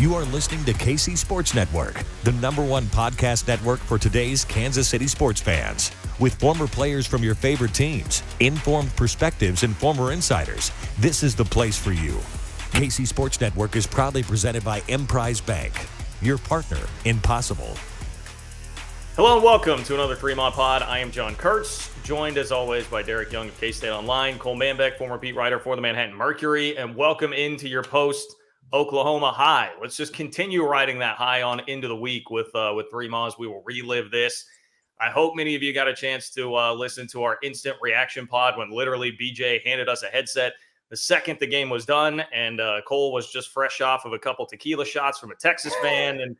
You are listening to KC Sports Network, the #1 podcast network for today's Kansas City sports fans. With former players from your favorite teams, informed perspectives, and former insiders, this is the place for you. KC Sports Network is proudly presented by Emprise Bank, your partner in possible. Hello and welcome to another Three-Mod Pod. I am John Kurtz, joined as always by Derek Young of K-State Online, Cole Manbeck, former beat writer for the Manhattan Mercury, and welcome into your post-Oklahoma high. Let's just continue riding that high on into the week with Three Mods. We will relive this. I hope many of you got a chance to listen to our instant reaction pod when literally BJ handed us a headset the second the game was done, and Cole was just fresh off of a couple tequila shots from a Texas fan, and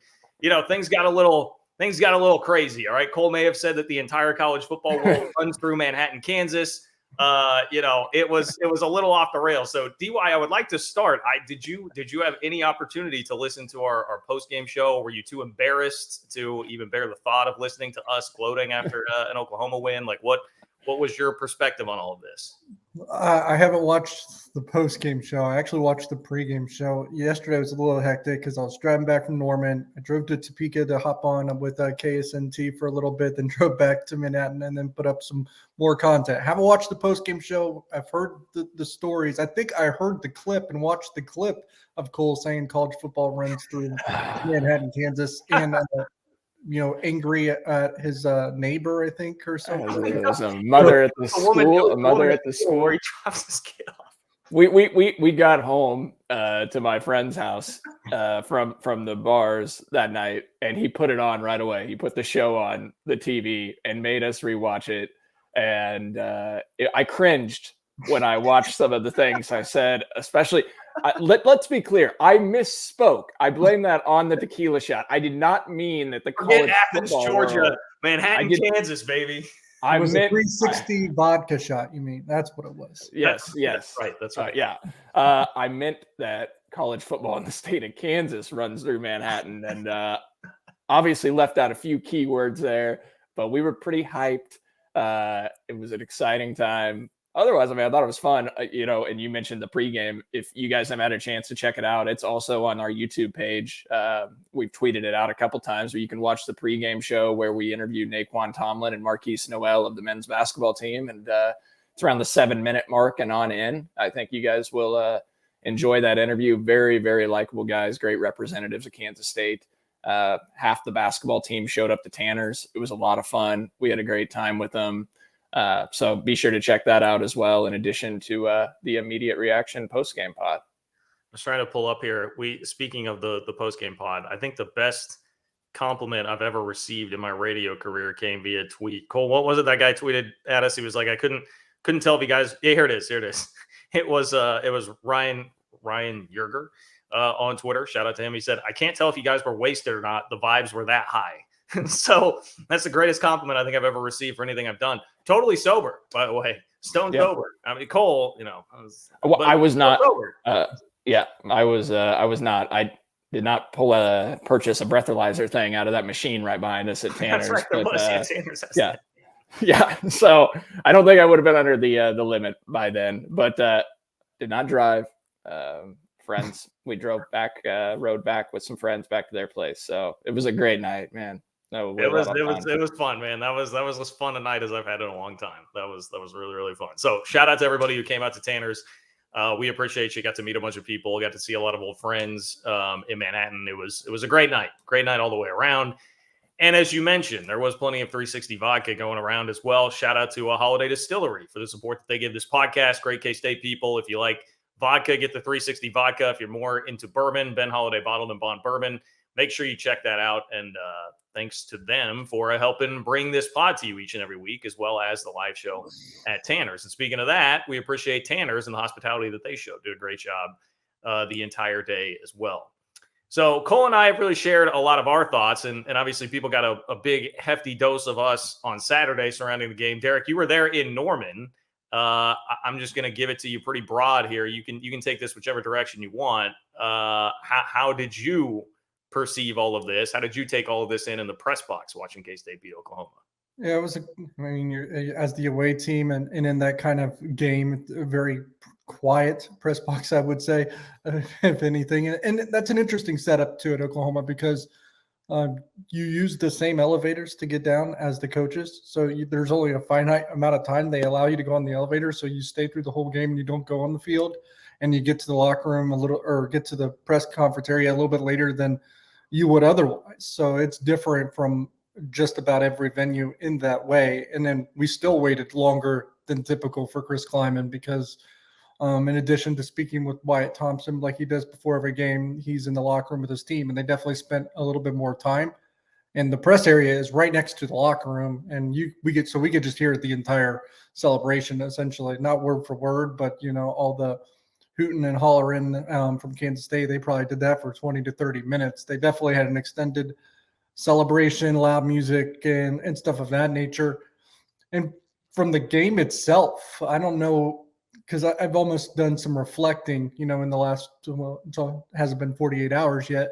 things got a little crazy. All right, Cole may have said that the entire college football world runs through Manhattan, Kansas. It was a little off the rails. So DY, I would like to start. Did you have any opportunity to listen to our post game show? Were you too embarrassed to even bear the thought of listening to us gloating after an Oklahoma win? Like what was your perspective on all of this? I haven't watched the post-game show. I actually watched the pre-game show. Yesterday was a little hectic because I was driving back from Norman. I drove to Topeka to hop on with KSNT for a little bit, then drove back to Manhattan and then put up some more content. I haven't watched the post-game show. I've heard the stories. I think I heard the clip and watched the clip of Cole saying college football runs through Manhattan, Kansas, and angry at his neighbor, I think, or something. There was a mother at the school. A mother at the school. He drops his kid off. We got home to my friend's house from the bars that night, and he put it on right away. He put the show on the TV and made us rewatch it. And I cringed when I watched some of the things I said, especially. Let's be clear. I misspoke. I blame that on the tequila shot. I did not mean that the college Athens, Georgia, world, Manhattan, Kansas, baby. It was a 360 vodka shot. You mean that's what it was? Yes. That's right. Yeah. I meant that college football in the state of Kansas runs through Manhattan, and obviously left out a few keywords there. But we were pretty hyped. It was an exciting time. Otherwise, I thought it was fun, and you mentioned the pregame. If you guys haven't had a chance to check it out, it's also on our YouTube page. We've tweeted it out a couple times where you can watch the pregame show where we interviewed Naquan Tomlin and Marquise Noel of the men's basketball team. And it's around the 7-minute mark and on in. I think you guys will enjoy that interview. Very, very likable guys, great representatives of Kansas State. Half the basketball team showed up to Tanner's. It was a lot of fun. We had a great time with them. So be sure to check that out as well, in addition to the immediate reaction post-game pod. I was trying to pull up here. Speaking of the post-game pod, I think the best compliment I've ever received in my radio career came via tweet. Cole, what was it that guy tweeted at us? He was like, I couldn't tell if you guys. Yeah, here it is. It was Ryan Yerger on Twitter. Shout out to him. He said, I can't tell if you guys were wasted or not. The vibes were that high. So that's the greatest compliment I think I've ever received for anything I've done. Totally sober, by the way. Stone sober. I mean, Cole, I was not. I was not. I did not purchase a breathalyzer thing out of that machine right behind us at Tanner's. That's right. Tanner's. Yeah. So I don't think I would have been under the limit by then, but did not drive. Friends, we rode back with some friends back to their place. So it was a great night, man. No, it was fun, man. That was as fun a night as I've had in a long time. That was really, really fun. So shout out to everybody who came out to Tanner's. We appreciate you. Got to meet a bunch of people. Got to see a lot of old friends in Manhattan. It was a great night all the way around. And as you mentioned, there was plenty of 360 vodka going around as well. Shout out to Holiday Distillery for the support that they give this podcast. Great K-State people. If you like vodka, get the 360 vodka. If you're more into bourbon, Ben Holiday Bottled and Bond Bourbon. Make sure you check that out. And thanks to them for helping bring this pod to you each and every week, as well as the live show at Tanner's. And speaking of that, we appreciate Tanner's and the hospitality that they showed. Did a great job the entire day as well. So Cole and I have really shared a lot of our thoughts, and obviously people got a big, hefty dose of us on Saturday surrounding the game. Derek, you were there in Norman. I'm just going to give it to you pretty broad here. You can take this whichever direction you want. How did you perceive all of this? How did you take all of this in the press box watching K-State beat Oklahoma? Yeah, it was. You're as the away team and in that kind of game, a very quiet press box, I would say, if anything. And that's an interesting setup too at Oklahoma because you use the same elevators to get down as the coaches. So there's only a finite amount of time they allow you to go on the elevator. So you stay through the whole game and you don't go on the field, and you get to the locker room or get to the press conference area a little bit later than you would otherwise. So it's different from just about every venue in that way. And then we still waited longer than typical for Chris Kleiman because in addition to speaking with Wyatt Thompson like he does before every game, he's in the locker room with his team, and they definitely spent a little bit more time. And the press area is right next to the locker room, and we could just hear the entire celebration essentially, not word for word, but all the hooting and hollering from Kansas State. They probably did that for 20 to 30 minutes. They definitely had an extended celebration, loud music, and stuff of that nature. And from the game itself, I don't know, because I've almost done some reflecting, in the last, it hasn't been 48 hours yet,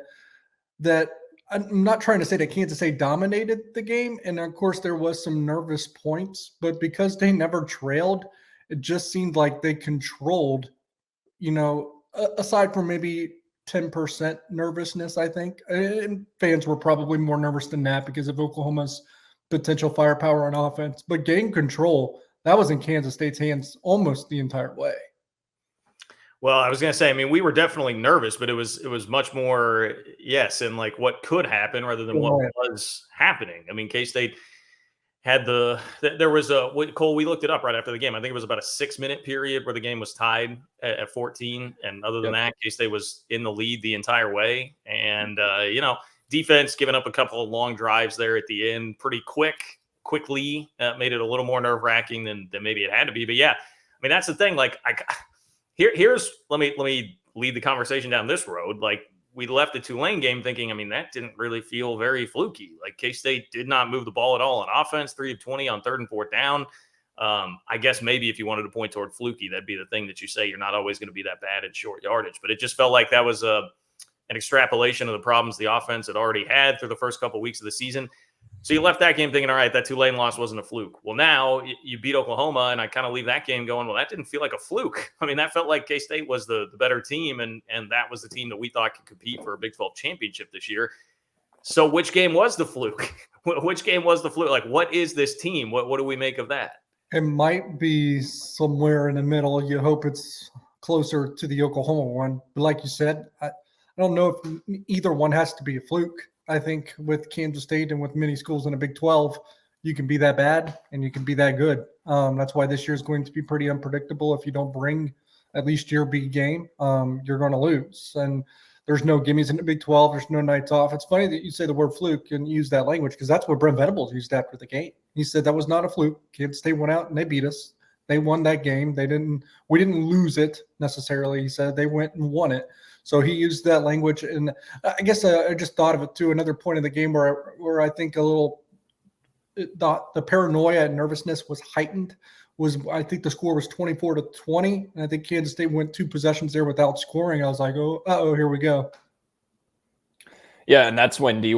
that I'm not trying to say that Kansas State dominated the game. And of course there was some nervous points, but because they never trailed, it just seemed like they controlled, aside from maybe 10% nervousness, I think. And fans were probably more nervous than that because of Oklahoma's potential firepower on offense. But game control, that was in Kansas State's hands almost the entire way. Well, I was going to say, we were definitely nervous, but it was much more, yes, and like what could happen rather than what was happening. K-State had there was Cole, we looked it up right after the game. I think it was about a 6-minute period where the game was tied at 14. And other than that, K-State was in the lead the entire way. And, defense giving up a couple of long drives there at the end, pretty quickly made it a little more nerve-wracking than maybe it had to be. But yeah, that's the thing. Like here's let me lead the conversation down this road. Like we left the Tulane game thinking, that didn't really feel very fluky. Like K-State did not move the ball at all on offense, 3 of 20 on 3rd and 4th down. I guess maybe if you wanted to point toward fluky, that'd be the thing that you say you're not always going to be that bad at short yardage. But it just felt like that was an extrapolation of the problems the offense had already had through the first couple of weeks of the season. So you left that game thinking, all right, that Tulane loss wasn't a fluke. Well, now you beat Oklahoma, and I kind of leave that game going, well, that didn't feel like a fluke. That felt like K-State was the better team, and that was the team that we thought could compete for a Big 12 championship this year. So which game was the fluke? Which game was the fluke? Like, what is this team? What do we make of that? It might be somewhere in the middle. You hope it's closer to the Oklahoma one. But like you said, I don't know if either one has to be a fluke. I think with Kansas State and with many schools in a Big 12, you can be that bad and you can be that good. That's why this year is going to be pretty unpredictable. If you don't bring at least your big game, you're going to lose. And there's no gimmies in the Big 12. There's no nights off. It's funny that you say the word fluke and use that language because that's what Brent Venables used after the game. He said that was not a fluke. Kansas State went out and they beat us. They won that game. We didn't lose it necessarily. He said they went and won it. So he used that language, and I guess I just thought of it too. Another point in the game where I think the paranoia and nervousness was heightened was I think the score was 24-20, and I think Kansas State went 2 possessions there without scoring. I was like, here we go. Yeah, and that's when the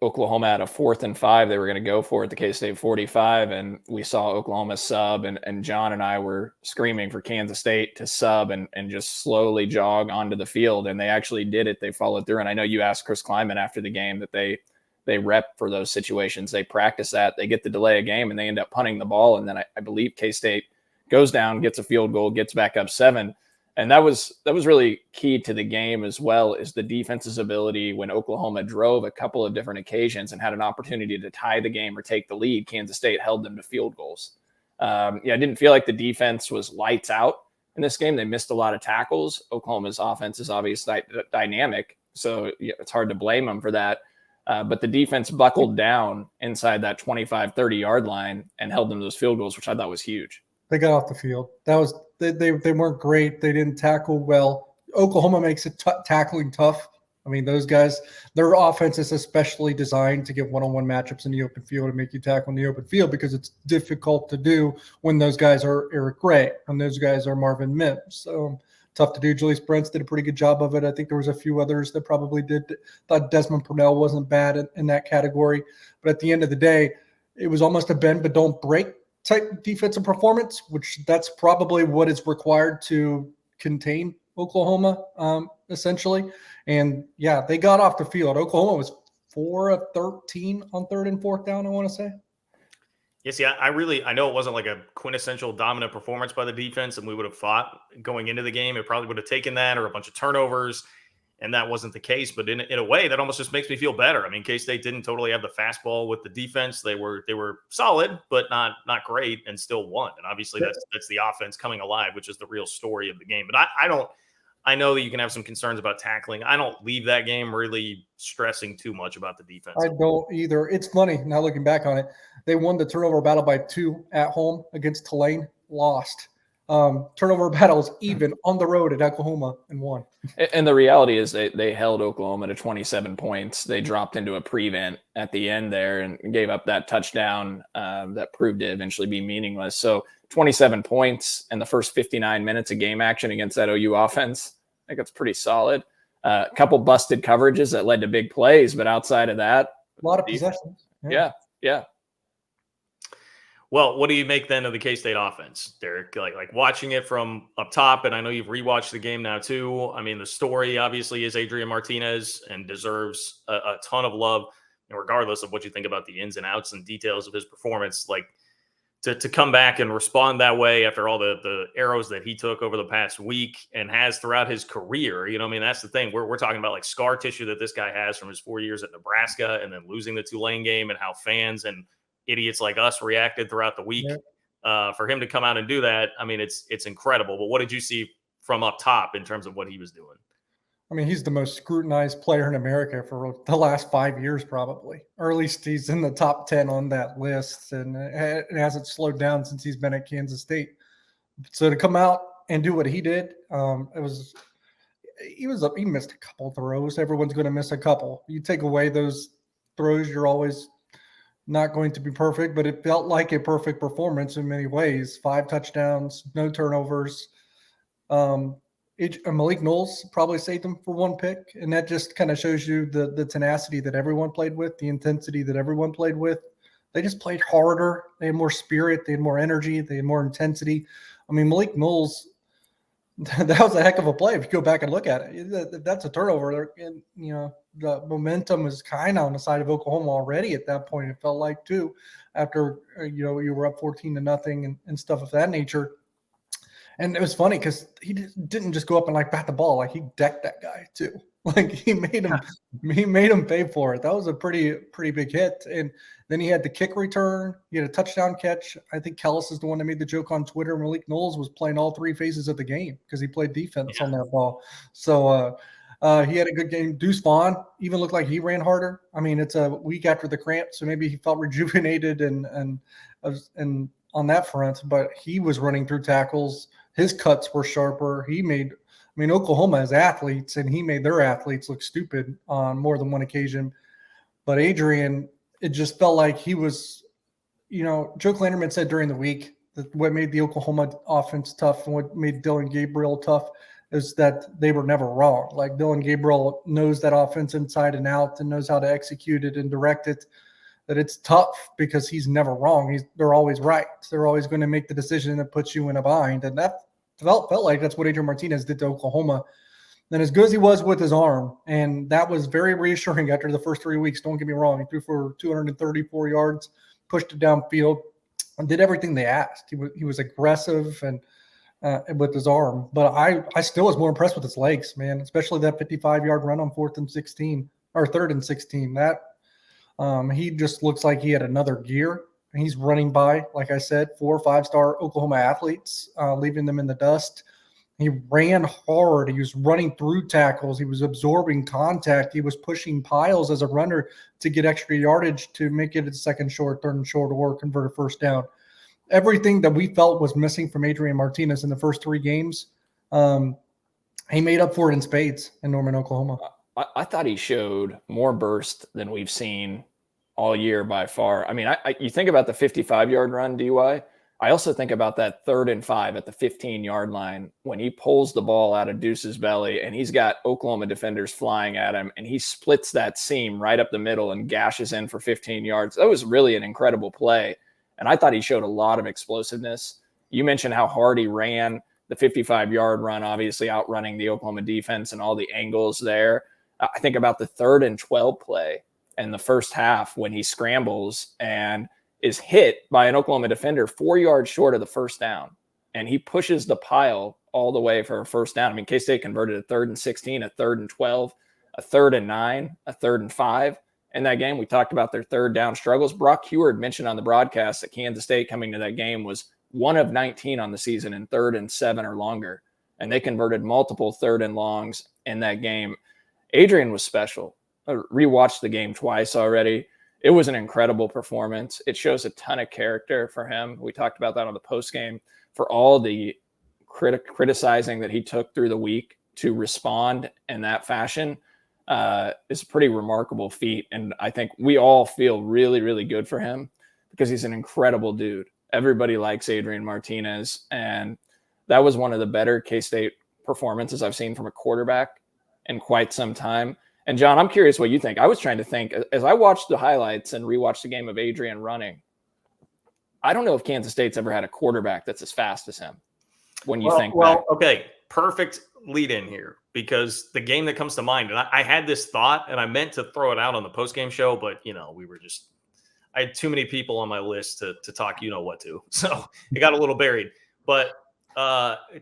Oklahoma had a 4th and 5. They were going to go for it, the K-State 45, and we saw Oklahoma sub, and John and I were screaming for Kansas State to sub and just slowly jog onto the field, and they actually did it. They followed through, and I know you asked Chris Kleiman after the game that they rep for those situations. They practice that. They get the delay a game, and they end up punting the ball, and then I believe K-State goes down, gets a field goal, gets back up 7. And that was really key to the game as well, is the defense's ability when Oklahoma drove a couple of different occasions and had an opportunity to tie the game or take the lead. Kansas State held them to field goals. I didn't feel like the defense was lights out in this game. They missed a lot of tackles. Oklahoma's offense is obviously dynamic, so it's hard to blame them for that. But the defense buckled down inside that 25, 30-yard line and held them to those field goals, which I thought was huge. They got off the field. That was they weren't great. They didn't tackle well. Oklahoma makes it tackling tough. Those guys, their offense is especially designed to get one-on-one matchups in the open field and make you tackle in the open field because it's difficult to do when those guys are Eric Gray and those guys are Marvin Mims. So tough to do. Julius Brents did a pretty good job of it. I think there was a few others that probably did. Thought Desmond Purnell wasn't bad in that category. But at the end of the day, it was almost a bend but don't break type defensive performance, which that's probably what is required to contain Oklahoma, essentially. And yeah, they got off the field. Oklahoma was 4 of 13 on 3rd and 4th down, I want to say. Yes, yeah, I know it wasn't like a quintessential dominant performance by the defense, and we would have thought going into the game it probably would have taken that or a bunch of turnovers, and that wasn't the case. But in a way, that almost just makes me feel better. I mean, K-State didn't totally have the fastball with the defense. They were solid, but not great, and still won. And obviously, that's the offense coming alive, which is the real story of the game. But I know that you can have some concerns about tackling. I don't leave that game really stressing too much about the defense. I don't either. It's funny now looking back on it. They won the turnover battle by 2 at home against Tulane, lost. Turnover battles even on the road at Oklahoma and won. And the reality is they held Oklahoma to 27 points. They dropped into a prevent at the end there and gave up that touchdown that proved to eventually be meaningless. So 27 points in the first 59 minutes of game action against that OU offense. I think that's pretty solid. A couple busted coverages that led to big plays, but outside of that, a lot of possessions. Yeah. Well, what do you make then of the K-State offense, Derek? Like watching it from up top, and I know you've rewatched the game now too. I mean, the story obviously is Adrian Martinez and deserves a ton of love, and regardless of what you think about the ins and outs and details of his performance, like to come back and respond that way after all the arrows that he took over the past week and has throughout his career. You know, I mean, that's the thing. We're talking about like scar tissue that this guy has from his 4 years at Nebraska and then losing the Tulane game and how fans and idiots like us reacted throughout the week. For him to come out and do that, I mean, it's incredible. But what did you see from up top in terms of what he was doing? I mean, he's the most scrutinized player in America for the last 5 years, probably, or at least he's in the top 10 on that list, and it hasn't slowed down since he's been at Kansas State. So to come out and do what he did, he missed a couple throws. Everyone's going to miss a couple. You take away those throws, you're always not going to be perfect, but it felt like a perfect performance in many ways. 5 touchdowns, no turnovers. Malik Knowles probably saved him for 1 pick, and that just kind of shows you the tenacity that everyone played with, the intensity that everyone played with. They just played harder. They had more spirit. They had more energy. They had more intensity. I mean, Malik Knowles, that was a heck of a play if you go back and look at it. That's a turnover. And, you know, the momentum is kind of on the side of Oklahoma already at that point, it felt like, too, after, you were up 14-0 and stuff of that nature. And it was funny because he didn't just go up and like bat the ball. Like he decked that guy too. Like he made him pay for it. That was a pretty big hit. And then he had the kick return. He had a touchdown catch. I think Kellis is the one that made the joke on Twitter. Malik Knowles was playing all 3 phases of the game because he played defense on that ball. So he had a good game. Deuce Vaughn even looked like he ran harder. I mean, it's a week after the cramp, so maybe he felt rejuvenated and on that front. But he was running through tackles. His cuts were sharper. Oklahoma has athletes, and he made their athletes look stupid on more than one occasion. But Adrian, it just felt like he was, Joe Klanderman said during the week that what made the Oklahoma offense tough and what made Dylan Gabriel tough is that they were never wrong. Like Dylan Gabriel knows that offense inside and out and knows how to execute it and direct it. That it's tough because he's never wrong. They're always right. They're always going to make the decision that puts you in a bind. And that felt like that's what Adrian Martinez did to Oklahoma. And as good as he was with his arm, and that was very reassuring after the first 3 weeks, don't get me wrong. He threw for 234 yards, pushed it downfield, and did everything they asked. He was aggressive and with his arm. But I still was more impressed with his legs, man, especially that 55-yard run on 3rd and 16. That he just looks like he had another gear. And he's running by, like I said, 4 or 5-star Oklahoma athletes, leaving them in the dust. He ran hard. He was running through tackles. He was absorbing contact. He was pushing piles as a runner to get extra yardage to make it a 2nd short, 3rd and short, or convert a 1st down. Everything that we felt was missing from Adrian Martinez in the first 3 games, he made up for it in spades in Norman, Oklahoma. I thought he showed more burst than we've seen all year by far. I mean, you think about the 55-yard run, DY. I also think about that 3rd and 5 at the 15-yard line when he pulls the ball out of Deuce's belly and he's got Oklahoma defenders flying at him and he splits that seam right up the middle and gashes in for 15 yards. That was really an incredible play. And I thought he showed a lot of explosiveness. You mentioned how hard he ran, the 55-yard run, obviously outrunning the Oklahoma defense and all the angles there. I think about the 3rd and 12 play in the first half when he scrambles and is hit by an Oklahoma defender 4 yards short of the first down. And he pushes the pile all the way for a first down. I mean, K-State converted a 3rd and 16, a 3rd and 12, a 3rd and 9, a 3rd and 5. In that game, we talked about their third down struggles. Brock Heward mentioned on the broadcast that Kansas State coming to that game was 1 of 19 on the season in 3rd and 7 or longer. And they converted multiple 3rd and longs in that game. Adrian was special. I rewatched the game twice already. It was an incredible performance. It shows a ton of character for him. We talked about that on the post game. For all the criticizing that he took through the week to respond in that fashion is a pretty remarkable feat. And I think we all feel really, really good for him because he's an incredible dude. Everybody likes Adrian Martinez. And that was one of the better K-State performances I've seen from a quarterback in quite some time. And John, I'm curious what you think. I was trying to think as I watched the highlights and rewatched the game of Adrian running. I don't know if Kansas State's ever had a quarterback that's as fast as him. When you think back. Okay, perfect lead in here because the game that comes to mind, and I had this thought and I meant to throw it out on the post-game show, but I had too many people on my list to talk, what to. So it got a little buried. But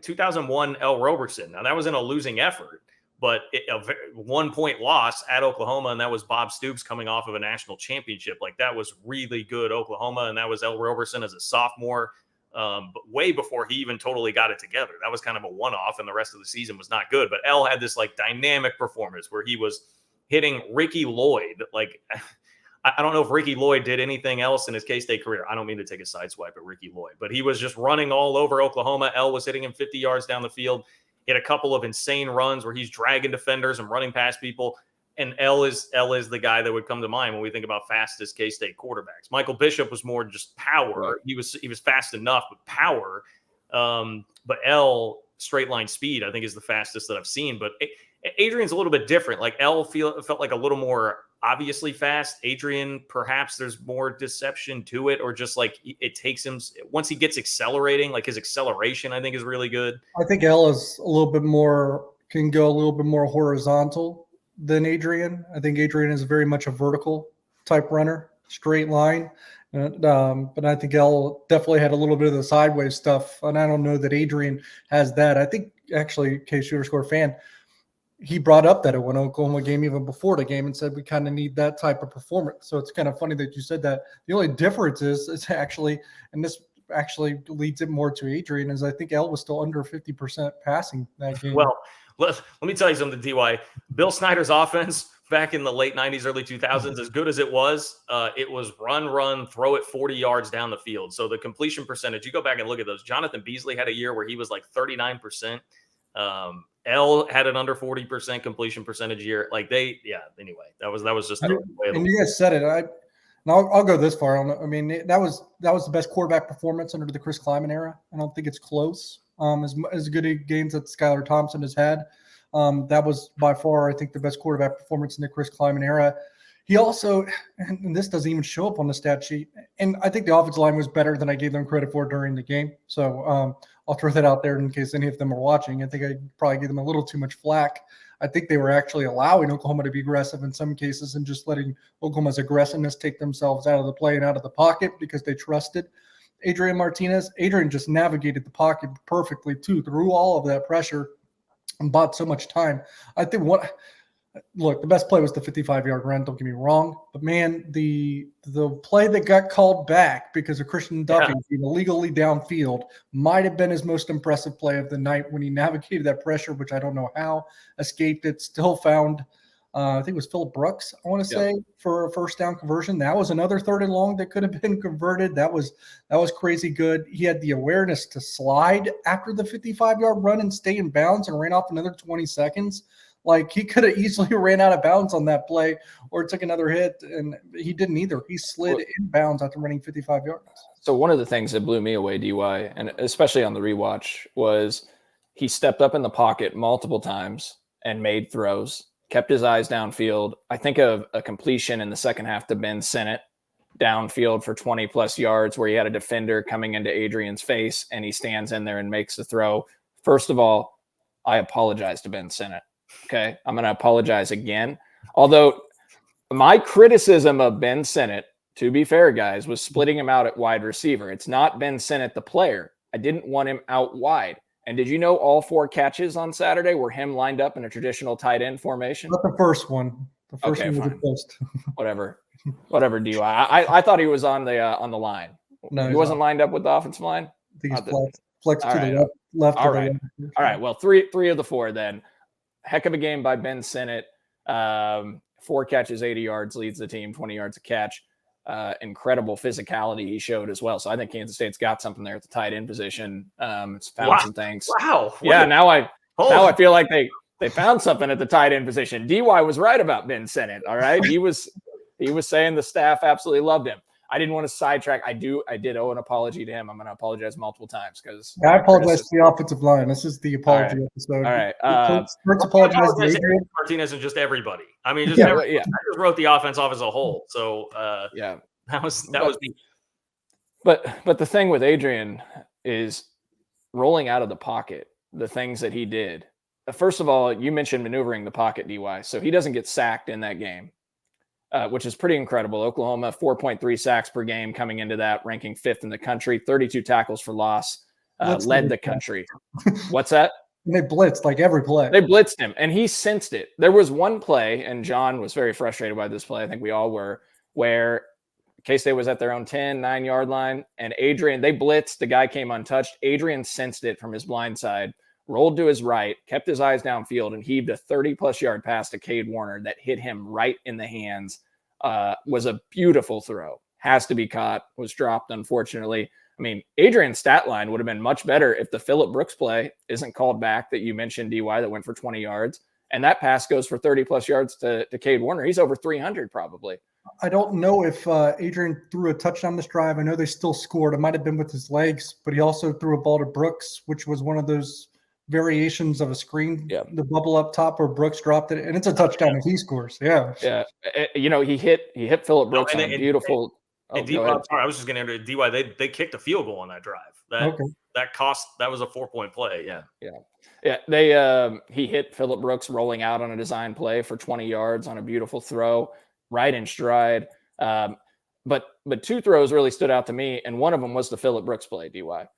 2001 L. Roberson, now that was in a losing effort, but a 1-point loss at Oklahoma, and that was Bob Stoops coming off of a national championship. Like that was really good Oklahoma, and that was L. Roberson as a sophomore. But way before he even totally got it together. That was kind of a one-off, and the rest of the season was not good. But L had this like dynamic performance where he was hitting Ricky Lloyd. Like, I don't know if Ricky Lloyd did anything else in his K-State career. I don't mean to take a sideswipe at Ricky Lloyd, but he was just running all over Oklahoma. L was hitting him 50 yards down the field, hit a couple of insane runs where he's dragging defenders and running past people. And L is the guy that would come to mind when we think about fastest K-State quarterbacks. Michael Bishop was more just power. He was fast enough, but power. But L, straight line speed, I think is the fastest that I've seen. But Adrian's a little bit different. Like L felt like a little more obviously fast. Adrian, perhaps there's more deception to it, or just like it takes him once he gets accelerating. Like his acceleration, I think is really good. I think L is a little bit more can go a little bit more horizontal than Adrian. I think Adrian is very much a vertical type runner, straight line. But I think L definitely had a little bit of the sideways stuff. And I don't know that Adrian has that. I think actually K-Shooter fan, he brought up that it went Oklahoma game even before the game and said we kind of need that type of performance. So it's kind of funny that you said that. The only difference is actually, and this actually leads it more to Adrian, is I think L was still under 50% passing that game. Well, let me tell you something, DY. Bill Snyder's offense back in the late 90s, early 2000s, as good as it was run, throw it 40 yards down the field. So the completion percentage, you go back and look at those. Jonathan Beasley had a year where he was like 39%. L had an under 40% completion percentage year. Like anyway, that was just the way. And you guys said it. I'll go this far. I mean, that was the best quarterback performance under the Chris Kleiman era. I don't think it's close. As good a games that Skylar Thompson has had. That was by far, I think, the best quarterback performance in the Chris Kleiman era. He also, and this doesn't even show up on the stat sheet, and I think the offensive line was better than I gave them credit for during the game. So I'll throw that out there in case any of them are watching. I think I probably gave them a little too much flack. I think they were actually allowing Oklahoma to be aggressive in some cases and just letting Oklahoma's aggressiveness take themselves out of the play and out of the pocket because they trusted Adrian Martinez. Adrian just navigated the pocket perfectly too through all of that pressure and bought so much time. I think the best play was the 55-yard run. Don't get me wrong, but man, the play that got called back because of Christian Duffy being illegally downfield might have been his most impressive play of the night when he navigated that pressure, which I don't know how, escaped it, still found. I think it was Phillip Brooks, I want to say, for a first down conversion. That was another 3rd and long that could have been converted. That was crazy good. He had the awareness to slide after the 55-yard run and stay in bounds and ran off another 20 seconds. Like he could have easily ran out of bounds on that play or took another hit, and he didn't either. He slid in bounds after running 55 yards. So one of the things that blew me away, DY, and especially on the rewatch, was he stepped up in the pocket multiple times and made throws. Kept his eyes downfield. I think of a completion in the second half to Ben Sennett downfield for 20 plus yards where he had a defender coming into Adrian's face and he stands in there and makes the throw. First of all, I apologize to Ben Sinnott. Okay. I'm going to apologize again. Although my criticism of Ben Sinnott, to be fair, guys, was splitting him out at wide receiver. It's not Ben Sinnott, the player. I didn't want him out wide. And did you know all 4 catches on Saturday were him lined up in a traditional tight end formation? Not the first one. The first one was the post. Whatever, DUI. I thought he was on the line. No, he wasn't lined up with the offensive line. I think he's flexed to the left. All right. All right. Well, three of the 4 then. Heck of a game by Ben Sinnott. 4 catches, 80 yards, leads the team, 20 yards a catch. Incredible physicality he showed as well. So I think Kansas State's got something there at the tight end position. It's found some things. Wow. Yeah. Now I feel like they found something at the tight end position. DY was right about Ben Sinnott. All right. He was saying the staff absolutely loved him. I didn't want to sidetrack. I did owe an apology to him. I'm going to apologize multiple times because I apologize to the offensive line. This is the apology episode. All right. Kurtz apologize to Adrian Martinez and just everybody. I mean, just I just wrote the offense off as a whole. So that was me. But the thing with Adrian is rolling out of the pocket, the things that he did. First of all, you mentioned maneuvering the pocket, DY. So he doesn't get sacked in that game. Which is pretty incredible. Oklahoma, 4.3 sacks per game coming into that, ranking 5th in the country, 32 tackles for loss, led the country. What's that? And they blitzed like every play. They blitzed him, and he sensed it. There was one play, and John was very frustrated by this play. I think we all were, where K-State was at their own 10, 9-yard line, and Adrian, they blitzed. The guy came untouched. Adrian sensed it from his blind side, rolled to his right, kept his eyes downfield, and heaved a 30-plus yard pass to Cade Warner that hit him right in the hands. Was a beautiful throw. Has to be caught. Was dropped, unfortunately. I mean, Adrian's stat line would have been much better if the Phillip Brooks play isn't called back that you mentioned, DY, that went for 20 yards. And that pass goes for 30-plus yards to Cade Warner. He's over 300 probably. I don't know if Adrian threw a touchdown this drive. I know they still scored. It might have been with his legs, but he also threw a ball to Brooks, which was one of those variations of a screen, the bubble up top where Brooks dropped it, and it's a touchdown if he scores. Yeah. You know, he hit Phillip Brooks on a beautiful. Sorry, I was just going to DY. They kicked a field goal on that drive. That was a 4-point play. Yeah. He hit Phillip Brooks rolling out on a design play for 20 yards on a beautiful throw, right in stride. But 2 throws really stood out to me, and one of them was the Phillip Brooks play, DY.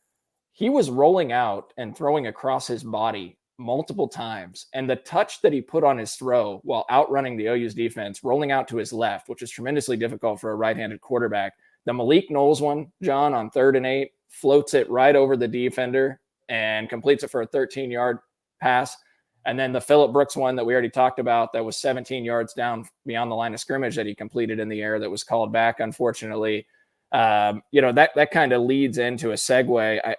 He was rolling out and throwing across his body multiple times. And the touch that he put on his throw while outrunning the OU's defense, rolling out to his left, which is tremendously difficult for a right-handed quarterback. The Malik Knowles one, John, on 3rd and 8, floats it right over the defender and completes it for a 13-yard pass. And then the Phillip Brooks one that we already talked about that was 17 yards down beyond the line of scrimmage that he completed in the air that was called back, unfortunately. That kind of leads into a segue.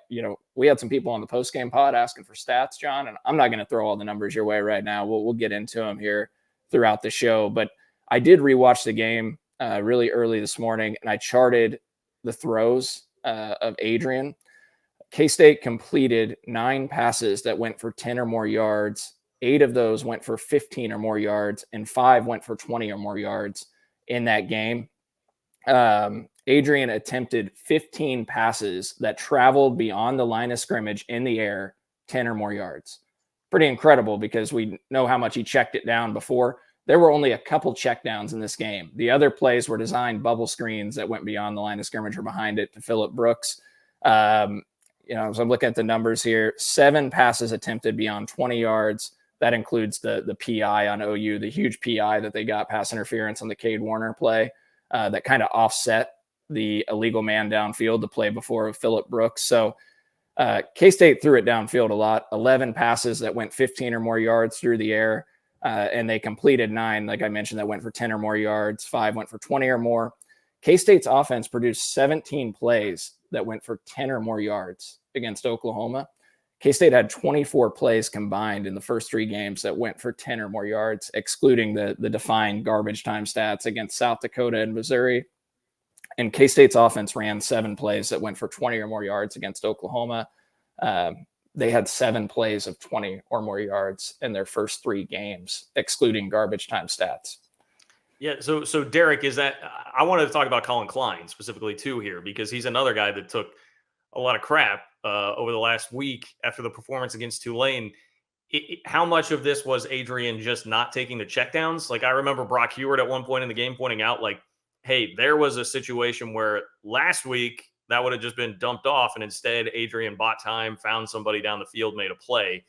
We had some people on the post-game pod asking for stats, John, and I'm not going to throw all the numbers your way right now. We'll get into them here throughout the show, but I did rewatch the game really early this morning, and I charted the throws of Adrian. K-State completed 9 passes that went for 10 or more yards. 8 of those went for 15 or more yards, and 5 went for 20 or more yards in that game. Adrian attempted 15 passes that traveled beyond the line of scrimmage in the air, 10 or more yards. Pretty incredible because we know how much he checked it down before. There were only a couple checkdowns in this game. The other plays were designed bubble screens that went beyond the line of scrimmage or behind it to Phillip Brooks. As I'm looking at the numbers here, 7 passes attempted beyond 20 yards. That includes the PI on OU, the huge PI that they got, pass interference on the Cade Warner play that kind of offset the illegal man downfield, the play before Phillip Brooks. So K-State threw it downfield a lot, 11 passes that went 15 or more yards through the air, and they completed 9, like I mentioned, that went for 10 or more yards, 5 went for 20 or more. K-State's offense produced 17 plays that went for 10 or more yards against Oklahoma. K-State had 24 plays combined in the first 3 games that went for 10 or more yards, excluding the defined garbage time stats against South Dakota and Missouri. And K-State's offense ran 7 plays that went for 20 or more yards against Oklahoma. They had 7 plays of 20 or more yards in their first 3 games, excluding garbage time stats. Yeah. So Derek, I wanted to talk about Colin Klein specifically too here, because he's another guy that took a lot of crap over the last week after the performance against Tulane. How much of this was Adrian just not taking the checkdowns? Like, I remember Brock Heward at one point in the game pointing out, like, hey, there was a situation where last week that would have just been dumped off, and instead Adrian bought time, found somebody down the field, made a play.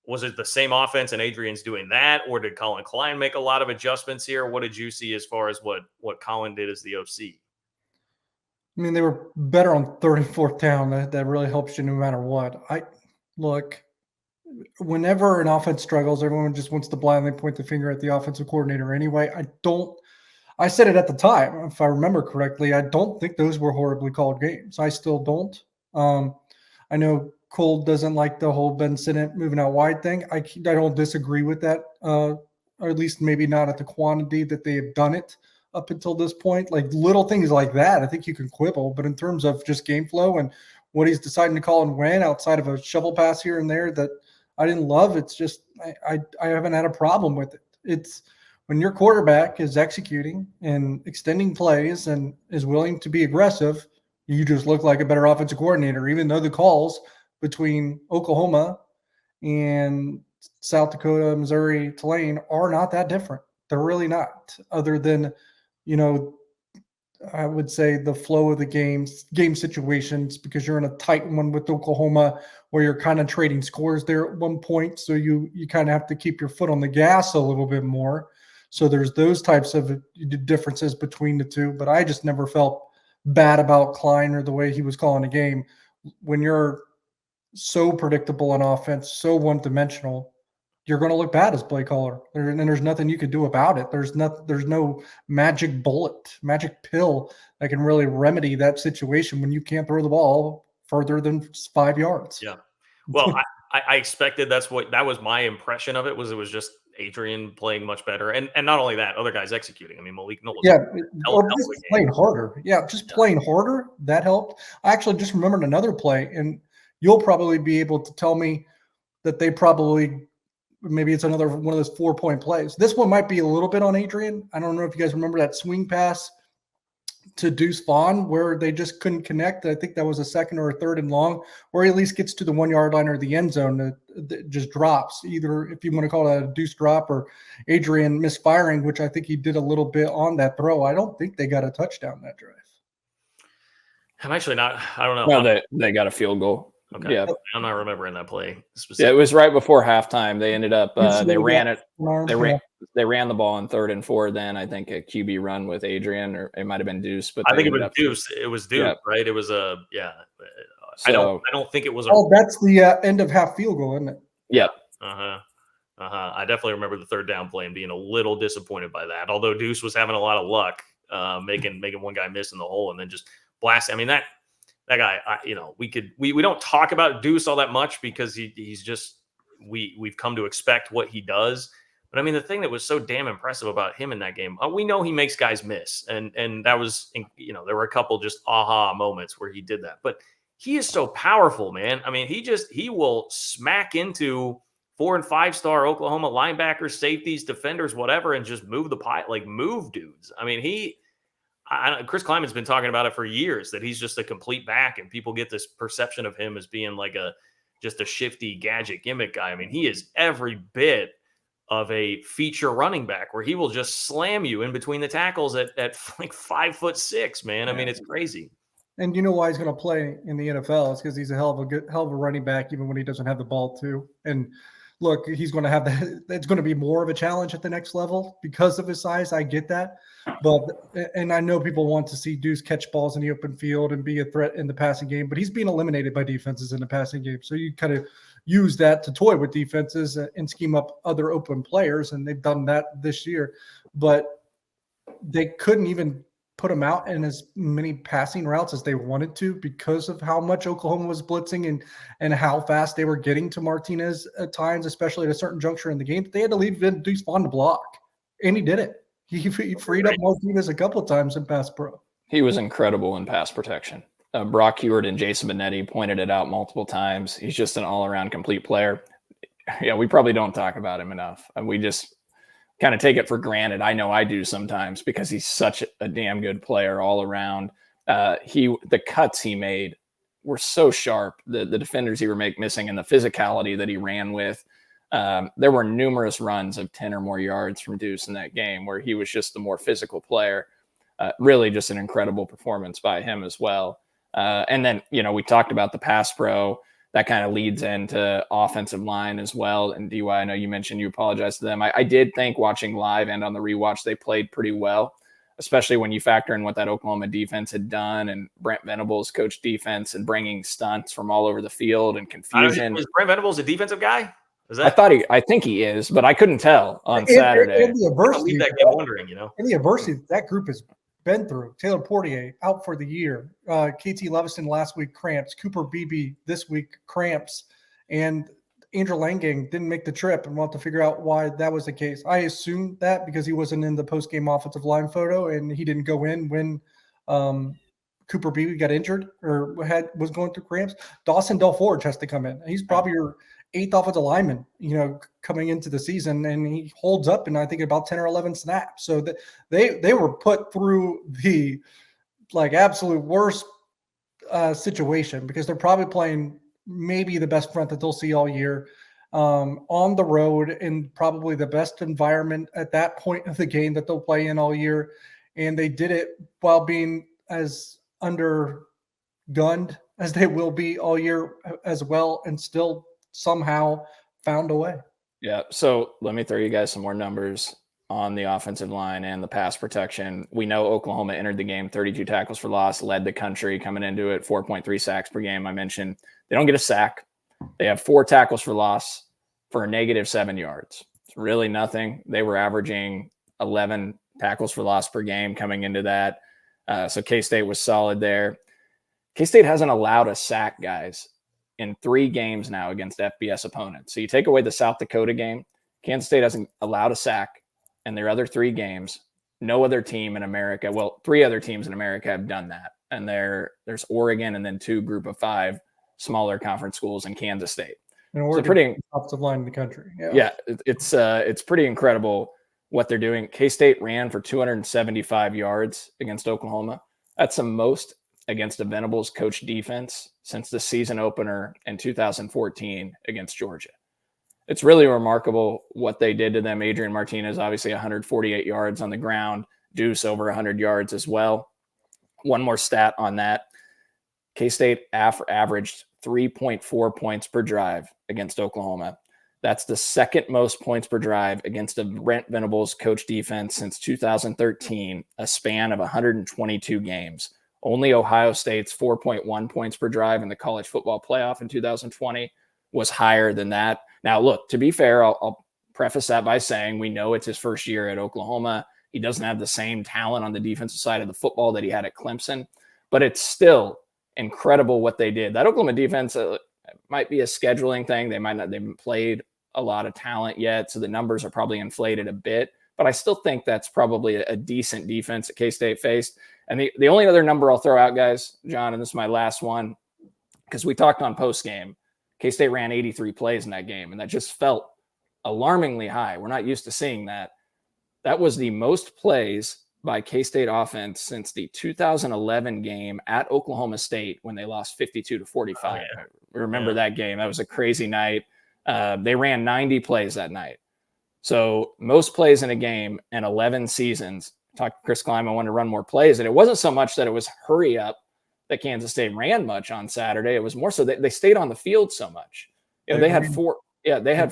Was it the same offense and Adrian's doing that, or did Colin Klein make a lot of adjustments here? What did you see as far as what Colin did as the OC? I mean, they were better on 3rd and 4th down. That really helps you no matter what. Look, whenever an offense struggles, everyone just wants to blindly point the finger at the offensive coordinator anyway. I said it at the time, if I remember correctly, I don't think those were horribly called games. I still don't. I know Cole doesn't like the whole Ben Sinnott moving out wide thing. I don't disagree with that, or at least maybe not at the quantity that they have done it up until this point. Like little things like that, I think you can quibble. But in terms of just game flow and what he's deciding to call and when, outside of a shovel pass here and there that I didn't love, it's just I haven't had a problem with it. It's when your quarterback is executing and extending plays and is willing to be aggressive, you just look like a better offensive coordinator, even though the calls between Oklahoma and South Dakota, Missouri, Tulane are not that different. They're really not, other than, I would say the flow of the game situations, because you're in a tight one with Oklahoma where you're kind of trading scores there at one point. So you kind of have to keep your foot on the gas a little bit more. So there's those types of differences between the two, but I just never felt bad about Klein or the way he was calling the game. When you're so predictable on offense, so one-dimensional, you're going to look bad as play caller. And there's nothing you could do about it. There's no magic bullet, magic pill that can really remedy that situation when you can't throw the ball further than 5 yards. Yeah. Well, I expected that was my impression of it was just Adrian playing much better. And not only that, other guys executing. I mean, Malik Knowles. Yeah, or just playing harder. Yeah, just playing harder. That helped. I actually just remembered another play, and you'll probably be able to tell me that they probably maybe it's another one of those 4-point plays. This one might be a little bit on Adrian. I don't know if you guys remember that swing pass to Deuce Vaughn where they just couldn't connect. I think that was a 2nd or a 3rd and long, or he at least gets to the 1-yard line or the end zone. That just drops, either if you want to call it a Deuce drop or Adrian misfiring, which I think he did a little bit on that throw. I don't think they got a touchdown that drive. I'm actually not. I don't know. No, they got a field goal. Okay. Yeah, I'm not remembering that play specifically. Yeah, it was right before halftime. They ended up they ran it. They ran the ball on 3rd and 4. Then I think a QB run with Adrian, or it might have been Deuce. But I think it was Deuce. It was Deuce, right? It was a So, I don't think it was. That's the end of half field goal, isn't it? Yeah. I definitely remember the 3rd down play and being a little disappointed by that. Although Deuce was having a lot of luck, making one guy miss in the hole and then just blast. I mean that guy. We don't talk about Deuce all that much because he's just we've come to expect what he does. But I mean, the thing that was so damn impressive about him in that game, we know he makes guys miss, and that was there were a couple just aha moments where he did that, but he is so powerful, man. I mean, he will smack into 4- and 5-star Oklahoma linebackers, safeties, defenders, whatever, and just move the pie, like move dudes. I mean, Chris Kleiman's been talking about it for years, that he's just a complete back, and people get this perception of him as being like just a shifty gadget gimmick guy. I mean, he is every bit of a feature running back where he will just slam you in between the tackles at like 5'6", man. I mean, it's crazy. And you know why he's going to play in the NFL? It's because he's a hell of a running back, even when he doesn't have the ball too. And look, he's going to have that. It's going to be more of a challenge at the next level because of his size. I get that, and I know people want to see Deuce catch balls in the open field and be a threat in the passing game, but he's being eliminated by defenses in the passing game. So you kind of use that to toy with defenses and scheme up other open players, and they've done that this year. But they couldn't even put him out in as many passing routes as they wanted to because of how much Oklahoma was blitzing and how fast they were getting to Martinez at times, especially at a certain juncture in the game. They had to leave Deuce Vaughn to block, and he did it. He freed up Martinez a couple of times in pass pro. He was incredible in pass protection. Brock Heward and Jason Benetti pointed it out multiple times. He's just an all-around complete player. Yeah, we probably don't talk about him enough. And we kind of take it for granted. I know I do sometimes because he's such a damn good player all around. The cuts he made were so sharp. The defenders he were missing, and the physicality that he ran with. There were numerous runs of 10 or more yards from Deuce in that game where he was just the more physical player. Really just an incredible performance by him as well. And then, we talked about the pass pro. That kind of leads into offensive line as well. And DY, I know you mentioned you apologized to them. I did think watching live and on the rewatch, they played pretty well, especially when you factor in what that Oklahoma defense had done and Brent Venables coached defense and bringing stunts from all over the field and confusion. Is Brent Venables a defensive guy? I think he is, but I couldn't tell on Saturday. And the adversity, And the adversity that group has been through. Taylor Portier out for the year. KT Levison last week, cramps. Cooper Beebe this week, cramps. And Andrew Langang didn't make the trip, and we'll have to figure out why that was the case. I assumed that because he wasn't in the post-game offensive line photo, and he didn't go in when Cooper Beebe got injured or was going through cramps. Dawson Delforge has to come in. He's probably your 8th offensive lineman, coming into the season, and he holds up in I think about 10 or 11 snaps. So that they were put through the absolute worst situation because they're probably playing maybe the best front that they'll see all year on the road in probably the best environment at that point of the game that they'll play in all year. And they did it while being as undergunned as they will be all year as well, and still somehow found a way. Yeah. So let me throw you guys some more numbers on the offensive line and the pass protection. We know Oklahoma entered the game 32 tackles for loss, led the country coming into it, 4.3 sacks per game. I mentioned they don't get a sack. They have 4 tackles for loss for a -7 yards. It's really nothing. They were averaging 11 tackles for loss per game coming into that. So K-State was solid there. K-State hasn't allowed a sack, guys, in 3 games now against FBS opponents. So you take away the South Dakota game, Kansas State hasn't allowed a sack in their other 3 games. No other team in America, 3 other teams in America have done that. And there's Oregon and then 2 group of 5 smaller conference schools in Kansas State. And Oregon, pretty offensive line in the country. Yeah, it's pretty incredible what they're doing. K-State ran for 275 yards against Oklahoma. That's the most against a Venables coach defense since the season opener in 2014 against Georgia. It's really remarkable what they did to them. Adrian Martinez, obviously 148 yards on the ground, Deuce over 100 yards as well. One more stat on that. K-State averaged 3.4 points per drive against Oklahoma. That's the second most points per drive against a Brent Venables coach defense since 2013, a span of 122 games. Only Ohio State's 4.1 points per drive in the college football playoff in 2020 was higher than that. Now, look, to be fair, I'll preface that by saying we know it's his first year at Oklahoma. He doesn't have the same talent on the defensive side of the football that he had at Clemson, but it's still incredible what they did. That Oklahoma defense might be a scheduling thing. They haven't played a lot of talent yet, so the numbers are probably inflated a bit, but I still think that's probably a decent defense that K-State faced. And the only other number I'll throw out, guys, John, and this is my last one, because we talked on post-game, K-State ran 83 plays in that game, and that just felt alarmingly high. We're not used to seeing that. That was the most plays by K-State offense since the 2011 game at Oklahoma State when they lost 52-45. Oh, yeah. Remember that game. That was a crazy night. They ran 90 plays that night. So most plays in a game in 11 seasons. Talked to Chris Kleiman, wanted to run more plays. And it wasn't so much that it was hurry up that Kansas State ran much on Saturday. It was more so that they stayed on the field so much. They had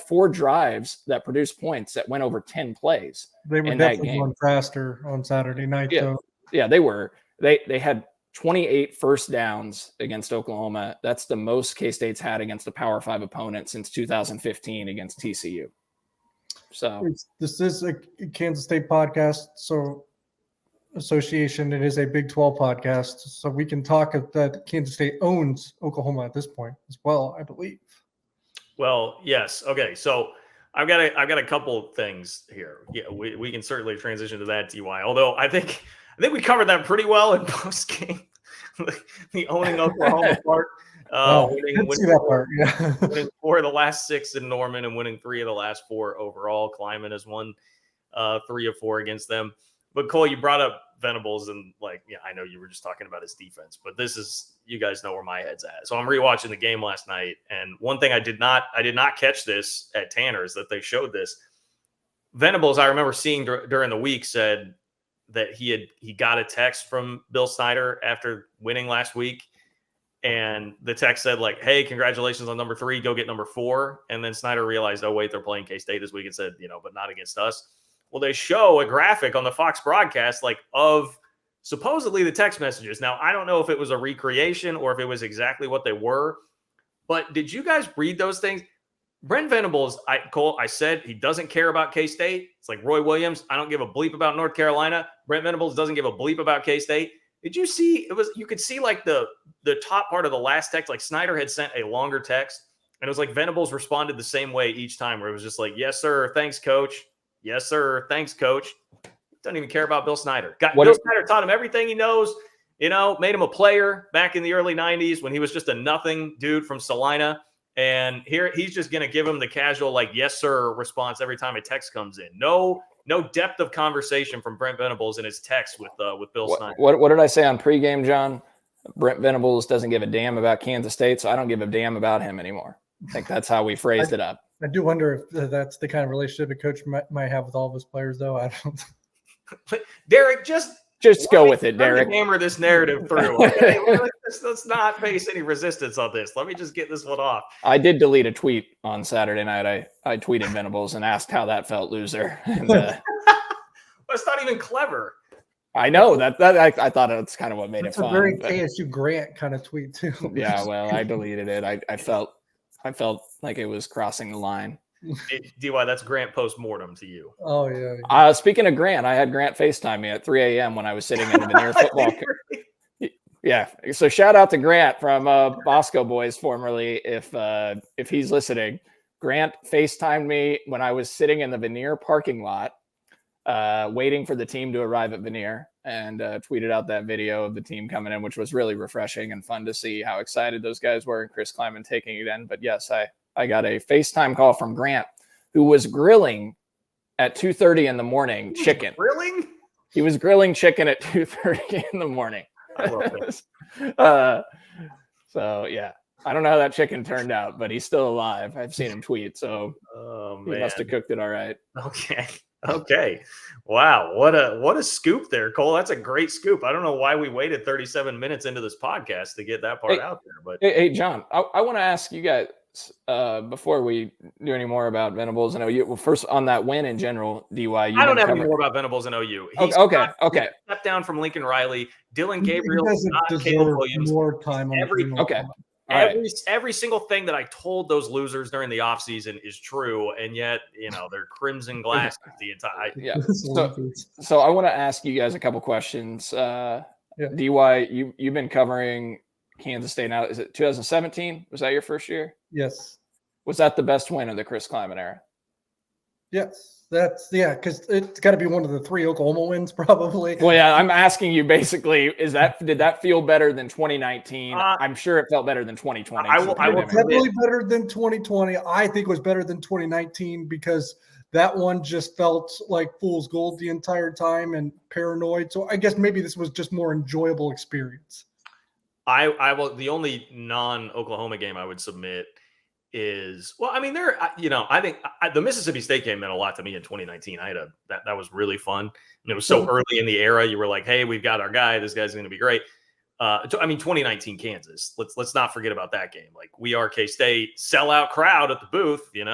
4 drives that produced points that went over 10 plays. They were definitely going faster on Saturday night, though. Yeah, they were. They had 28 first downs against Oklahoma. That's the most K-State's had against a Power 5 opponent since 2015 against TCU. So this is a Kansas State podcast, so association. It is a Big 12 podcast, so we can talk that Kansas State owns Oklahoma at this point as well, I believe. Well, yes. Okay, so I've got a couple things here. Yeah, we can certainly transition to that, DY. Although I think we covered that pretty well in post game. The owning Oklahoma part. Winning 4 of the last 6 in Norman and winning 3 of the last 4 overall. Kleiman has won 3 of 4 against them. But Cole, you brought up Venables, and I know you were just talking about his defense, but you guys know where my head's at. So I'm rewatching the game last night, and one thing I did not catch this at Tanner's, that they showed this. Venables, I remember seeing during the week, said that he got a text from Bill Snyder after winning last week, and the text said "Hey, congratulations on number 3, go get number 4." And then Snyder realized, oh wait, they're playing K-State this week, and said, but not against us. Well, they show a graphic on the Fox broadcast of supposedly the text messages. Now, I don't know if it was a recreation or if it was exactly what they were, but did you guys read those things? Brent Venables, Cole, I said he doesn't care about K-State. It's like Roy Williams. I don't give a bleep about North Carolina. Brent Venables doesn't give a bleep about K-State. Did you see you could see the top part of the last text, Snyder had sent a longer text, and it was Venables responded the same way each time, where it was just yes, sir. Thanks, coach. Yes, sir. Thanks, coach. Doesn't even care about Bill Snyder. Bill Snyder taught him everything he knows, made him a player back in the early 90s when he was just a nothing dude from Salina. And here he's just going to give him the casual, yes, sir response every time a text comes in. No depth of conversation from Brent Venables in his text with Bill Snyder. What did I say on pregame, John? Brent Venables doesn't give a damn about Kansas State, so I don't give a damn about him anymore. I think that's how we phrased it up. I do wonder if that's the kind of relationship a coach might have with all of his players, though. I don't. Derek, just go with it, Derek. Hammer this narrative through. Okay? let's not face any resistance on this. Let me just get this one off. I did delete a tweet on Saturday night. I tweeted Venables and asked how that felt, loser. And, that's not even clever. I know that I thought that's kind of what made it fun. It's a very KSU Grant kind of tweet too. Yeah, well, I deleted it. I felt like it was crossing the line. DY, that's Grant post-mortem to you. Oh, yeah. Speaking of Grant, I had Grant FaceTime me at 3 a.m. when I was sitting in the Veneer football. Yeah. So shout out to Grant from Bosco Boys, formerly, if he's listening. Grant FaceTimed me when I was sitting in the Veneer parking lot, waiting for the team to arrive at Veneer, and tweeted out that video of the team coming in, which was really refreshing and fun to see how excited those guys were, and Chris Kleiman taking it in. But yes, I got a FaceTime call from Grant, who was grilling at 2:30 in the morning chicken. Grilling? He was grilling chicken at 2:30 in the morning. I love it. So yeah, I don't know how that chicken turned out, but he's still alive. I've seen him tweet, so he must have cooked it all right. Okay. Wow. What a scoop there, Cole. That's a great scoop. I don't know why we waited 37 minutes into this podcast to get that part out there. But hey, John, I want to ask you guys before we do any more about Venables and OU. Well, first on that win in general, DY. I don't have any more about Venables and OU. Okay. Stepped down from Lincoln Riley. Dylan Gabriel is not Caleb Williams. More time on Every single thing that I told those losers during the offseason is true, and yet they're crimson glasses the entire. Yeah. So I want to ask you guys a couple questions. DY, you've been covering Kansas State now. Is it 2017? Was that your first year? Yes. Was that the best win of the Chris Kleiman era? Yes. Because it's got to be one of the 3 Oklahoma wins, probably. Well, yeah, I'm asking you basically, did that feel better than 2019? I'm sure it felt better than 2020. I will definitely better than 2020. I think it was better than 2019 because that one just felt like fool's gold the entire time and paranoid. So I guess maybe this was just more enjoyable experience. I will. The only non-Oklahoma game I would submit is, I think the Mississippi State game meant a lot to me in 2019. That was really fun. And it was so early in the era. You were like, hey, we've got our guy. This guy's going to be great. 2019 Kansas. Let's not forget about that game. We are K-State, sellout crowd at the booth. Yeah,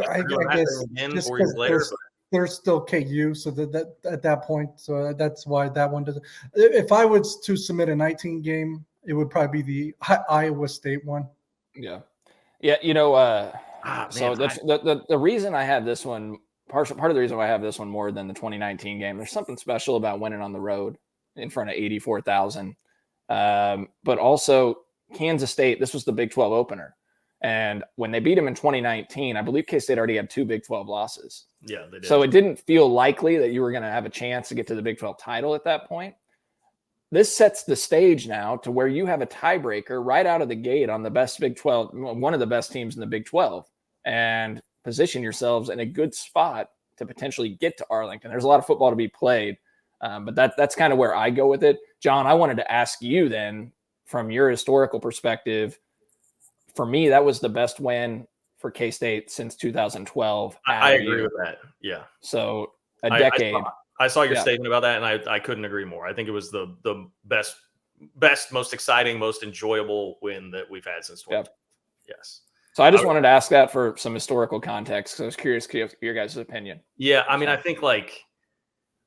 I guess just 4 years later. They're still KU, so that at that point, so that's why that one doesn't. If I was to submit a 19 game, it would probably be the Iowa State one. Yeah. So the reason I have this one, part of the reason why I have this one more than the 2019 game, there's something special about winning on the road in front of 84,000. But also Kansas State, this was the Big 12 opener. And when they beat them in 2019, I believe K-State already had 2 Big 12 losses. Yeah, they did. So it didn't feel likely that you were going to have a chance to get to the Big 12 title at that point. This sets the stage now to where you have a tiebreaker right out of the gate on the best Big 12, one of the best teams in the Big 12, and position yourselves in a good spot to potentially get to Arlington. There's a lot of football to be played, but that's kind of where I go with it. John, I wanted to ask you then, from your historical perspective, for me, that was the best win for K-State since 2012. I agree with that. Yeah. So a decade. I saw your statement about that, and I couldn't agree more. I think it was the best, most exciting, most enjoyable win that we've had since 2012. Yes. So I just wanted to ask that for some historical context, because I was curious to get your guys' opinion. Yeah, I mean, I think like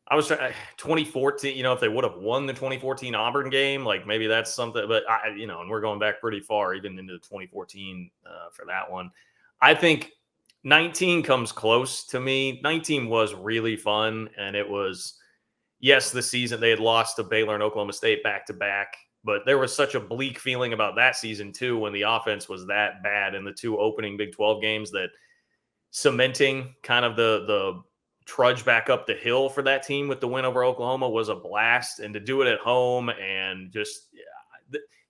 I was trying 2014. If they would have won the 2014 Auburn game, like maybe that's something. But and we're going back pretty far, even into 2014 for that one. I think 19 comes close to me. 19 was really fun, and it was, yes, the season they had lost to Baylor and Oklahoma State back to back, but there was such a bleak feeling about that season too when the offense was that bad in the two opening Big 12 games, that cementing kind of the trudge back up the hill for that team with the win over Oklahoma was a blast. And to do it at home and just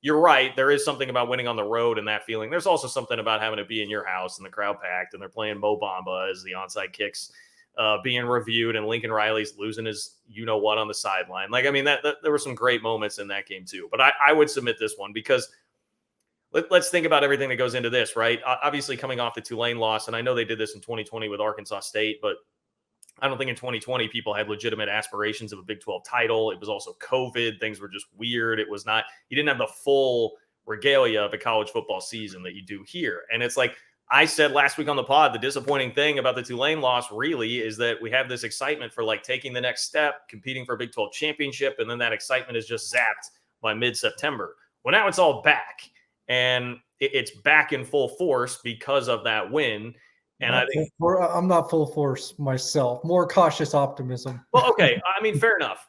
you're right. There is something about winning on the road and that feeling. There's also something about having to be in your house and the crowd packed and they're playing Mo Bamba as the onside kicks being reviewed and Lincoln Riley's losing his you-know-what on the sideline. Like, I mean, that there were some great moments in that game too. But I would submit this one because let's think about everything that goes into this, right? Obviously coming off the Tulane loss, and I know they did this in 2020 with Arkansas State, but I don't think in 2020 people had legitimate aspirations of a Big 12 title. It was also COVID. Things were just weird. It was not, you didn't have the full regalia of a college football season that you do here. And it's like I said last week on the pod, the disappointing thing about the Tulane loss really is that we have this excitement for like taking the next step, competing for a Big 12 championship. And then that excitement is just zapped by mid-September. Well, now it's all back and it's back in full force because of that win. And I think I'm not full force myself. More cautious optimism. Well, okay. I mean, fair enough.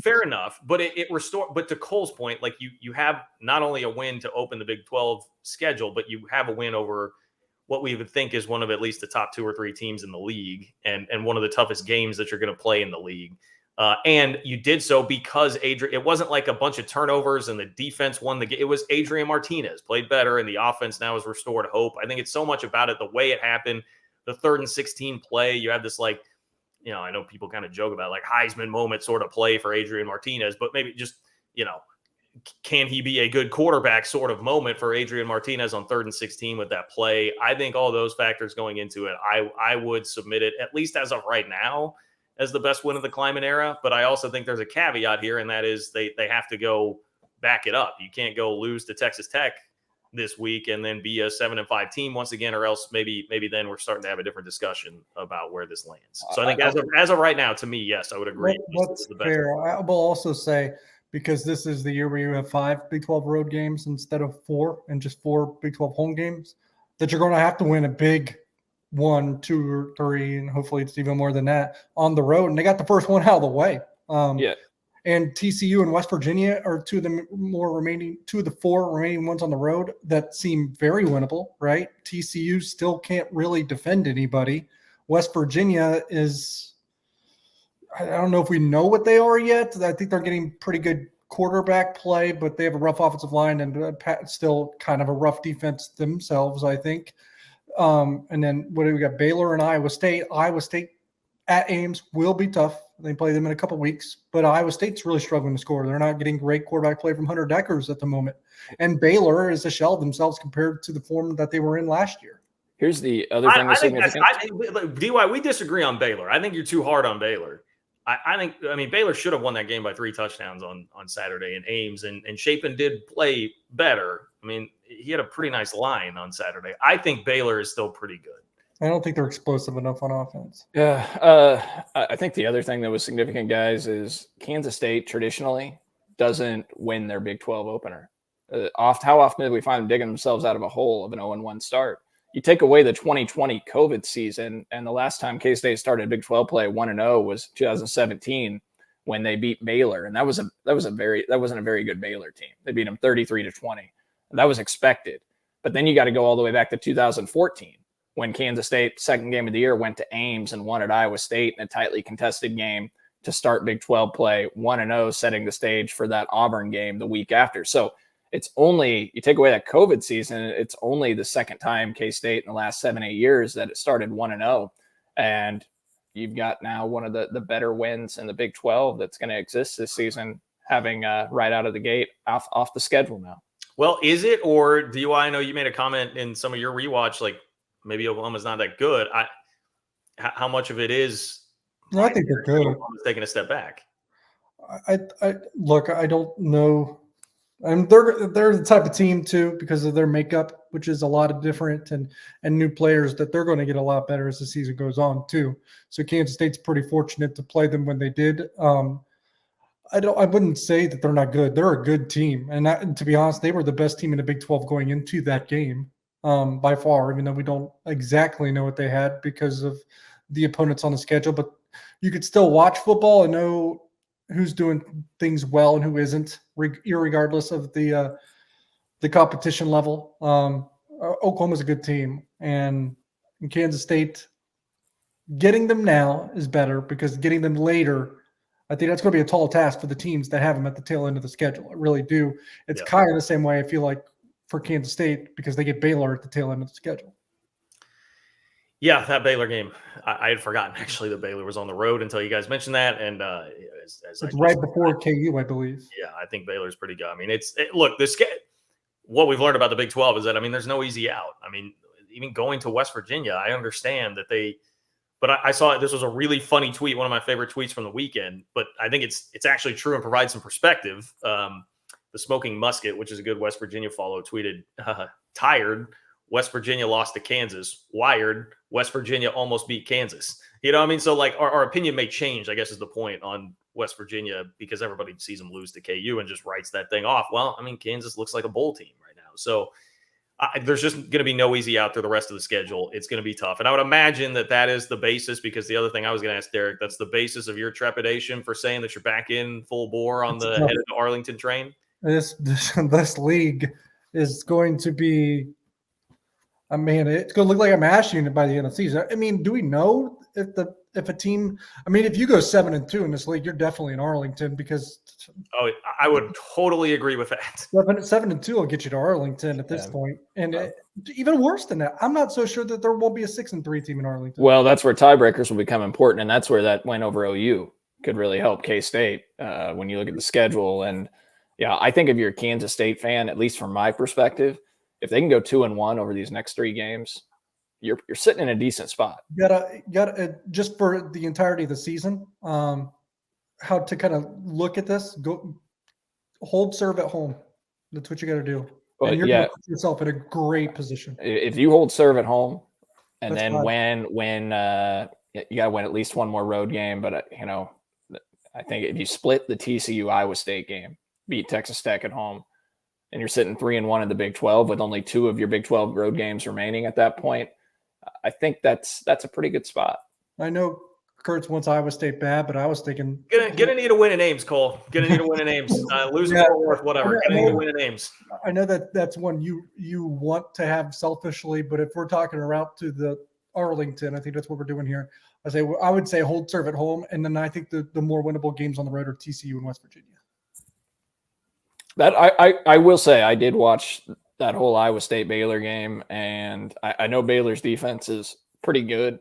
Fair enough. But it restored. But to Cole's point, like you have not only a win to open the Big 12 schedule, but you have a win over what we would think is one of at least the top 2 or 3 teams in the league, and one of the toughest games that you're going to play in the league. And you did so because it wasn't like a bunch of turnovers and the defense won the game. It was Adrian Martinez played better and the offense now has restored hope. I think it's so much about it, the way it happened, the 3rd and 16 play. You have this like, I know people kind of joke about like Heisman moment sort of play for Adrian Martinez, but maybe just, can he be a good quarterback sort of moment for Adrian Martinez on 3rd and 16 with that play? I think all those factors going into it, I would submit it, at least as of right now, as the best win of the Kleiman era. But I also think there's a caveat here, and that is they have to go back it up. You can't go lose to Texas Tech this week and then be a 7-5 team once again, or else maybe then we're starting to have a different discussion about where this lands. So I think as of right now, to me, yes, I would agree. What's fair? I will also say, because this is the year where you have 5 Big 12 road games instead of 4 and just 4 Big 12 home games, that you're going to have to win a big 1, 2, or 3, and hopefully it's even more than that on the road. And they got the first one out of the way. And TCU and West Virginia are 2 of the 4 remaining ones on the road that seem very winnable, right? TCU still can't really defend anybody. West Virginia is, I don't know if we know what they are yet. I think they're getting pretty good quarterback play, but they have a rough offensive line and still kind of a rough defense themselves, I think. And then what do we got? Baylor and Iowa State. Iowa State at Ames will be tough. They play them in a couple weeks, but Iowa State's really struggling to score. They're not getting great quarterback play from Hunter Deckers at the moment. And Baylor is a shell of themselves compared to the form that they were in last year. Here's the other thing. DY, we disagree on Baylor. I think you're too hard on Baylor. I think Baylor should have won that game by 3 touchdowns on Saturday in Ames, and Shapen did play better. I mean, he had a pretty nice line on Saturday. I think Baylor is still pretty good. I don't think they're explosive enough on offense. Yeah. I think the other thing that was significant, guys, is Kansas State traditionally doesn't win their Big 12 opener. How often did we find them digging themselves out of a hole of an 0-1 start? You take away the 2020 COVID season, and the last time K-State started Big 12 play 1-0 was 2017 when they beat Baylor, and that wasn't a very good Baylor team. They beat them 33-20. And that was expected. But then you got to go all the way back to 2014 when Kansas State, second game of the year, went to Ames and won at Iowa State in a tightly contested game to start Big 12 play 1-0, setting the stage for that Auburn game the week after. So it's only, you take away that COVID season, it's only the second time K-State in the last 7-8 years that it started 1-0. And, you've got now one of the better wins in the Big 12 that's going to exist this season, having right out of the gate off the schedule now. Well, is it, or do you? I know you made a comment in some of your rewatch, like maybe Oklahoma's not that good. How much of it is? No, I think they're good. Oklahoma's taking a step back. I look. I don't know. And they're the type of team too, because of their makeup, which is a lot of different and new players, that they're going to get a lot better as the season goes on too. So Kansas State's pretty fortunate to play them when they did. I wouldn't say that they're not good. They're a good team, and to be honest, they were the best team in the Big 12 going into that game by far. Even though we don't exactly know what they had because of the opponents on the schedule, but you could still watch football and know who's doing things well and who isn't, irregardless of the competition level. Oklahoma's a good team, and in Kansas State, getting them now is better, because getting them later, I think that's going to be a tall task for the teams that have them at the tail end of the schedule. I really do. It's kind of the same way I feel like for Kansas State, because they get Baylor at the tail end of the schedule. Yeah, that Baylor game, I had forgotten actually that Baylor was on the road until you guys mentioned that. And as it's right before KU, I believe. Yeah, I think Baylor's pretty good. I mean, look, what we've learned about the Big 12 is that, I mean, there's no easy out. I mean, even going to West Virginia, I understand that but I saw this was a really funny tweet, one of my favorite tweets from the weekend, but I think it's actually true and provides some perspective. The Smoking Musket, which is a good West Virginia follow, tweeted, tired, West Virginia lost to Kansas. Wired, West Virginia almost beat Kansas. You know what I mean? So, like, our opinion may change, I guess, is the point on West Virginia, because everybody sees them lose to KU and just writes that thing off. Well, I mean, Kansas looks like a bowl team right now. So there's just going to be no easy out through the rest of the schedule. It's going to be tough. And I would imagine that is the basis, because the other thing I was going to ask Derek, that's the basis of your trepidation for saying that you're back in full bore on the head of the Arlington train. This league is going to be, I mean, it's going to look like a mash unit by the end of the season. I mean, do we know if a team? I mean, if you go 7-2 in this league, you're definitely in Arlington, because. Oh, I would totally agree with that. 7-2 will get you to Arlington at this point, and even worse than that, I'm not so sure that there won't be a 6-3 team in Arlington. Well, that's where tiebreakers will become important, and that's where that win over OU could really help K-State when you look at the schedule. And yeah, I think if you're a Kansas State fan, at least from my perspective, if they can go 2-1 over these next 3 games, you're sitting in a decent spot. You gotta just for the entirety of the season, how to kind of look at this, go hold serve at home. That's what you got to do. Well, and you're going to put yourself in a great position. If you hold serve at home, and that's then fine. when you got to win at least one more road game. But I think if you split the TCU Iowa State game, beat Texas Tech at home, and you're sitting 3-1 in the Big 12 with only 2 of your Big 12 road games remaining at that point, I think that's a pretty good spot. I know Kurtz wants Iowa State bad, but I was thinking gonna need a win in Ames, Cole. Gonna need a win in Ames. Losing Fort Worth, whatever. Gonna need a win in Ames. I know that's one you want to have selfishly, but if we're talking a route to the Arlington, I think that's what we're doing here. I would say hold serve at home, and then I think the more winnable games on the road are TCU and West Virginia. That I will say, I did watch that whole Iowa State Baylor game, and I know Baylor's defense is pretty good.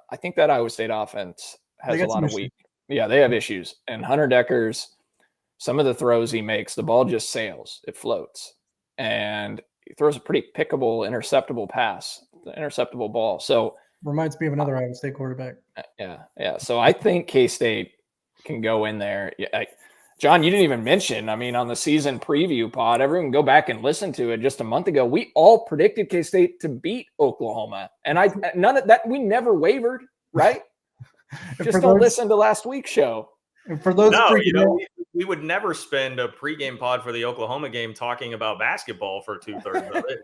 I think that Iowa State offense has a lot of weak. Yeah, they have issues. And Hunter Decker's, some of the throws he makes, the ball just sails. It floats. And he throws a pretty pickable, interceptable pass, interceptable ball. So reminds me of another Iowa State quarterback. Yeah. So I think K-State can go in there. John, you didn't even mention, I mean, on the season preview pod, everyone go back and listen to it just a month ago. We all predicted K-State to beat Oklahoma. And none of that, we never wavered, right? Just don't listen to last week's show. And for those, we would never spend a pregame pod for the Oklahoma game talking about basketball for 2/3 of it.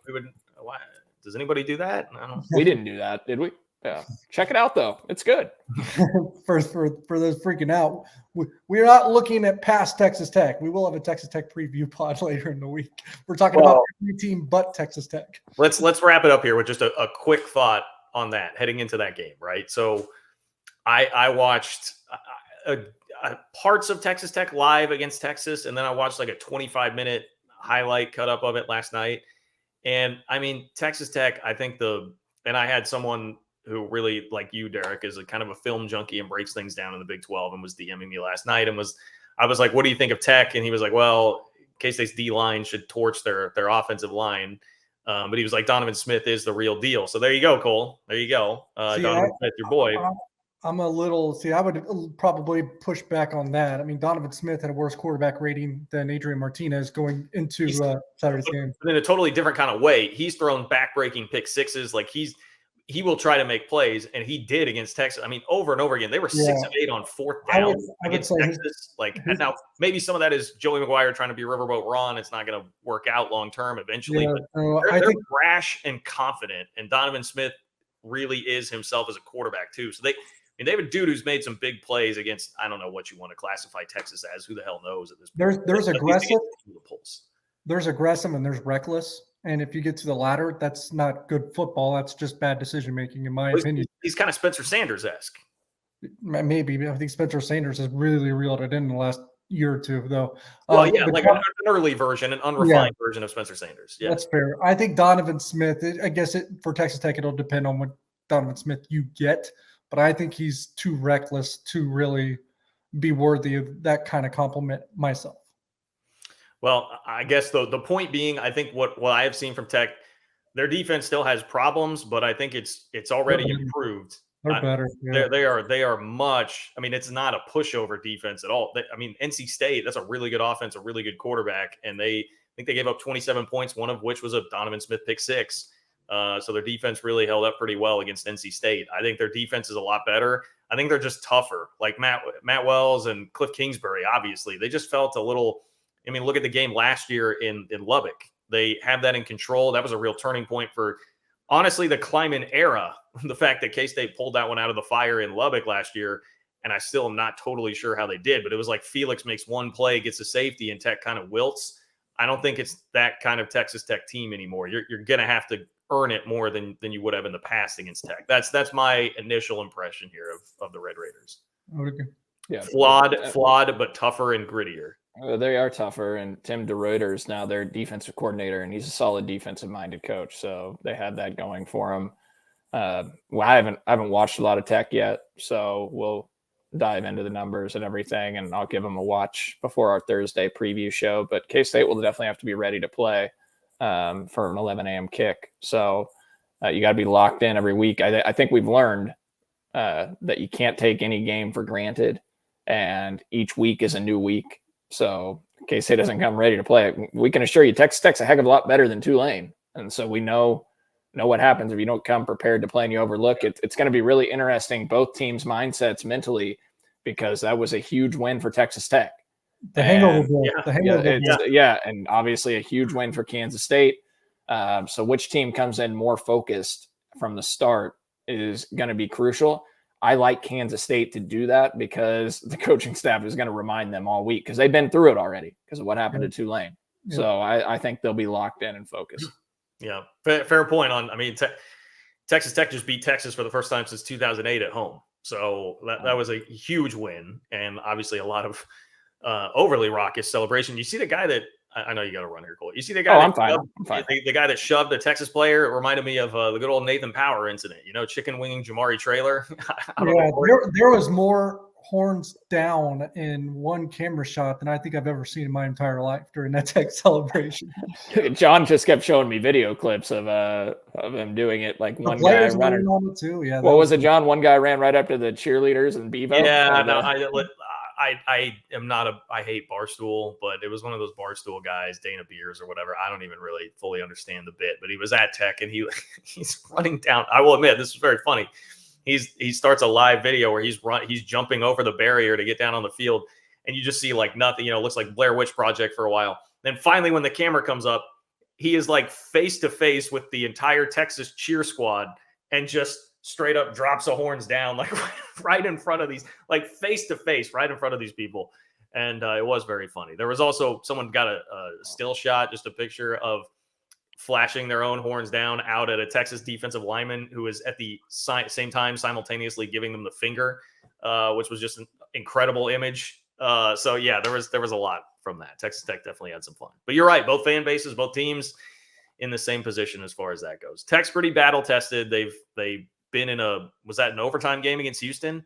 Why, does anybody do that? I don't. We didn't do that, did we? Yeah. Check it out, though. It's good. for those freaking out, we're not looking at past Texas Tech. We will have a Texas Tech preview pod later in the week. We're talking about every team but Texas Tech. Let's wrap it up here with just a quick thought on that heading into that game, right? So I watched parts of Texas Tech live against Texas, and then I watched like a 25-minute highlight cut up of it last night. And I mean, Texas Tech, I think and I had someone who really, like you, Derek, is a kind of a film junkie and breaks things down in the Big 12, and was DMing me last night, and I was like, what do you think of Tech? And he was like, well, K-State's D-line should torch their offensive line. But he was like, Donovan Smith is the real deal. So there you go, Cole. There you go. Donovan Smith, your boy. I'm a little, I would probably push back on that. I mean, Donovan Smith had a worse quarterback rating than Adrian Martinez going into Saturday's game. But in a totally different kind of way. He's thrown back-breaking pick sixes. Like he will try to make plays, and he did against Texas. I mean, over and over again. They were 6 of 8 on fourth down against Texas. Now maybe some of that is Joey McGuire trying to be Riverboat Ron. It's not going to work out long term eventually. Yeah, but they're brash and confident, and Donovan Smith really is himself as a quarterback too. So they have a dude who's made some big plays against, I don't know what you want to classify Texas as. Who the hell knows at this point? There's aggressive. There's aggressive and there's reckless. And if you get to the latter, that's not good football. That's just bad decision making, in my opinion. He's kind of Spencer Sanders-esque. Maybe. I think Spencer Sanders has really reeled it in the last year or two, though. Well, like an early version, an unrefined version of Spencer Sanders. Yeah, that's fair. I think Donovan Smith, I guess for Texas Tech, it'll depend on what Donovan Smith you get. But I think he's too reckless to really be worthy of that kind of compliment myself. Well, I guess the point being, I think what I have seen from Tech, their defense still has problems, but I think it's already improved. They're better. Yeah. They are much. I mean, it's not a pushover defense at all. NC State, that's a really good offense, a really good quarterback, and I think they gave up 27 points, one of which was a Donovan Smith pick six. So their defense really held up pretty well against NC State. I think their defense is a lot better. I think they're just tougher. Like Matt Wells and Cliff Kingsbury, obviously, they just felt a little. I mean, look at the game last year in Lubbock. They have that in control. That was a real turning point for, honestly, the Kleiman era. The fact that K-State pulled that one out of the fire in Lubbock last year, and I still am not totally sure how they did, but it was like Felix makes one play, gets a safety, and Tech kind of wilts. I don't think it's that kind of Texas Tech team anymore. You're going to have to earn it more than you would have in the past against Tech. That's my initial impression here of the Red Raiders. Okay. Yeah, flawed, but tougher and grittier. They are tougher, and Tim DeRuyter is now their defensive coordinator, and he's a solid defensive-minded coach. So they have that going for him. Well, I haven't watched a lot of Tech yet, so we'll dive into the numbers and everything, and I'll give them a watch before our Thursday preview show. But K-State will definitely have to be ready to play for an 11 a.m. kick. So you got to be locked in every week. I think we've learned that you can't take any game for granted, and each week is a new week. So in case he doesn't come ready to play, we can assure you Texas Tech's a heck of a lot better than Tulane. And so we know what happens if you don't come prepared to play and you overlook it. It's going to be really interesting, both teams' mindsets mentally, because that was a huge win for Texas Tech. The hangover. And obviously a huge win for Kansas State. So which team comes in more focused from the start is going to be crucial. I like Kansas State to do that because the coaching staff is going to remind them all week because they've been through it already because of what happened to Tulane. Yeah. So I think they'll be locked in and focused. Yeah, fair point on. I mean, Texas Tech just beat Texas for the first time since 2008 at home. So that was a huge win, and obviously a lot of overly raucous celebration. You see the guy that I know you got to run here, Cole. You see the guy? I'm fine. The guy that shoved the Texas player. It reminded me of the good old Nathan Power incident. You know, chicken winging Jamari Traylor. There was more horns down in one camera shot than I think I've ever seen in my entire life during that Tech celebration. John just kept showing me video clips of him doing it. Like one guy running on it too. Yeah. What was it, John? One guy ran right up to the cheerleaders and Bevo. Yeah, no, I am not I hate Barstool, but it was one of those Barstool guys, Dana Beers or whatever. I don't even really fully understand the bit, but he was at Tech and he's running down. I will admit, this is very funny. He starts a live video where he's jumping over the barrier to get down on the field, and you just see like nothing, looks like Blair Witch Project for a while. Then finally, when the camera comes up, he is like face to face with the entire Texas cheer squad and just straight up drops the horns down, like right in front of these, like face to face, right in front of these people. And it was very funny. There was also someone got a still shot, just a picture of flashing their own horns down out at a Texas defensive lineman who was at the same time simultaneously giving them the finger, which was just an incredible image. So yeah, there was a lot from that. Texas Tech definitely had some fun. But you're right, both fan bases, both teams in the same position as far as that goes. Tech's pretty battle tested. They been in was that an overtime game against Houston?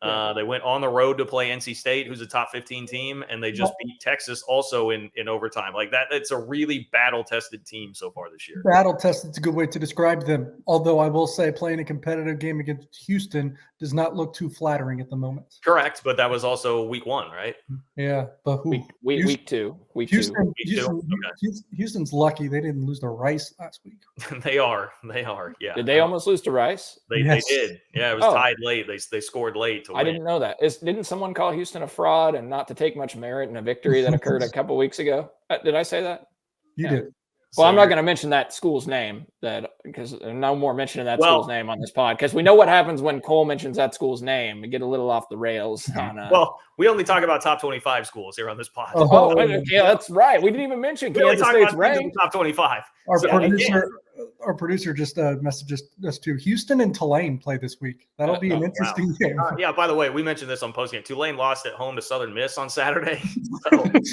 They went on the road to play NC State, who's a top 15 team, and they just beat Texas also in overtime. Like that, it's a really battle-tested team so far this year. Battle-tested is a good way to describe them. Although I will say playing a competitive game against Houston does not look too flattering at the moment. Correct, but that was also week 1, right? Yeah, but who? Week two. Houston's lucky they didn't lose to Rice last week. They are. Yeah. Did they almost lose to Rice? They did. Yeah, it was tied late. They scored late. I didn't know that. Didn't someone call Houston a fraud and not to take much merit in a victory that occurred a couple weeks ago? Did I say that? You did. Well, I'm not going to mention that school's name because no more mentioning that school's name on this pod because we know what happens when Cole mentions that school's name. We get a little off the rails. Well, we only talk about top 25 schools here on this pod. Yeah, that's right. We didn't even mention Kansas State's ranked. Top 25. Our producer just messaged us to Houston and Tulane play this week. That'll be an interesting game. Yeah, by the way, we mentioned this on postgame. Tulane lost at home to Southern Miss on Saturday.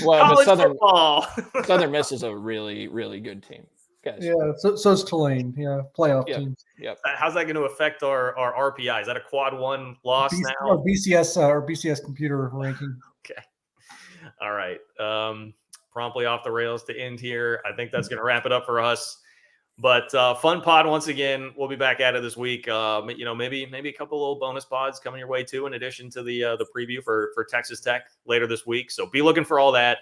Well, Southern Miss is a really, really good team. Guys. Yeah, so's Tulane. Yeah, playoff teams. Yep. How's that going to affect our RPI? Is that a quad 1 loss now? Or BCS computer ranking. Okay. All right. Promptly off the rails to end here. I think that's going to wrap it up for us. But fun pod once again. We'll be back at it this week. Maybe a couple little bonus pods coming your way too, in addition to the preview for Texas Tech later this week. So be looking for all that.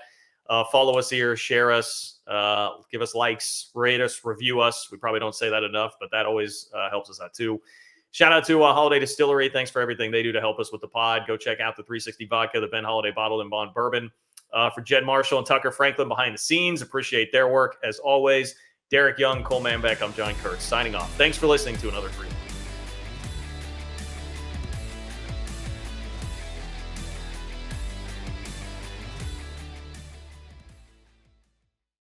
Follow us here, share us, give us likes, rate us, review us. We probably don't say that enough, but that always helps us out too. Shout out to Holiday Distillery. Thanks for everything they do to help us with the pod. Go check out the 360 Vodka, the Ben Holiday Bottled and Bond Bourbon. For Jed Marshall and Tucker Franklin behind the scenes, appreciate their work as always. Derek Young, Cole Manbeck, I'm John Kurtz, signing off. Thanks for listening to another 3.